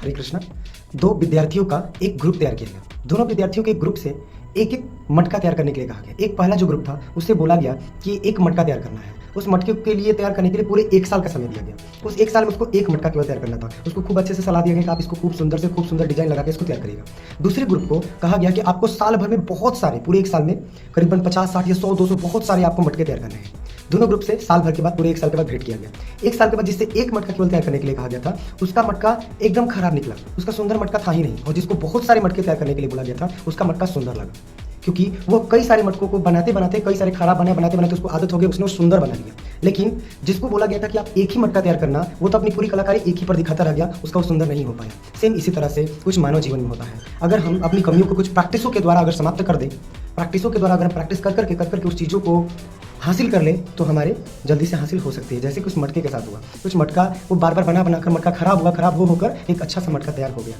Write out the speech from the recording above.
हरे कृष्णा। दो विद्यार्थियों का एक ग्रुप तैयार किया गया। दोनों विद्यार्थियों के एक ग्रुप से एक एक मटका तैयार करने के लिए कहा गया। एक पहला जो ग्रुप था उससे बोला गया कि एक मटका तैयार करना है। उस मटके के लिए तैयार करने के लिए पूरे 1 साल का समय दिया गया। उस 1 साल में उसको एक मटका केवल तैयार करना था। उसको खूब अच्छे से सलाह दिया गया कि आप इसको खूब सुंदर से खूब सुंदर डिजाइन लगा के इसको तैयार करिएगा। दूसरे ग्रुप को कहा गया कि आपको साल भर में बहुत सारे, पूरे 1 साल में करीबन 50, 60 या 100, 200 बहुत सारे आपको मटके तैयार करने हैं। दोनों ग्रुप से साल भर के बाद, पूरे 1 साल के बाद भेंट किया गया। 1 साल के बाद जिससे एक मटका केवल तैयार करने के लिए कहा गया था, उसका मटका एकदम खराब निकला। उसका सुंदर मटका था ही नहीं। और जिसको बहुत सारे मटके तैयार करने के लिए बोला गया था, उसका मटका सुंदर लगा, क्योंकि वो कई सारे मटकों को बनाते बनाते, कई सारे खराब बनाते बनाते उसको आदत हो गई, उसने सुंदर बना दिया। लेकिन जिसको बोला गया था कि आप एक ही मटका तैयार करना, वो तो अपनी पूरी कलाकारी एक ही पर दिखाता रह गया, उसका वो सुंदर नहीं हो पाया। सेम इसी तरह से कुछ मानव जीवन में होता है। अगर हम अपनी कमियों को कुछ प्रैक्टिसों के द्वारा अगर समाप्त कर दें, प्रैक्टिसों के द्वारा अगर हम प्रैक्टिस कर करके उस चीज़ों को हासिल कर ले, तो हमारे जल्दी से हासिल हो सकती है। जैसे कुछ मटके के साथ हुआ, कुछ मटका वो बार बार बना बनाकर मटका खराब होकर एक अच्छा सा मटका तैयार हो गया।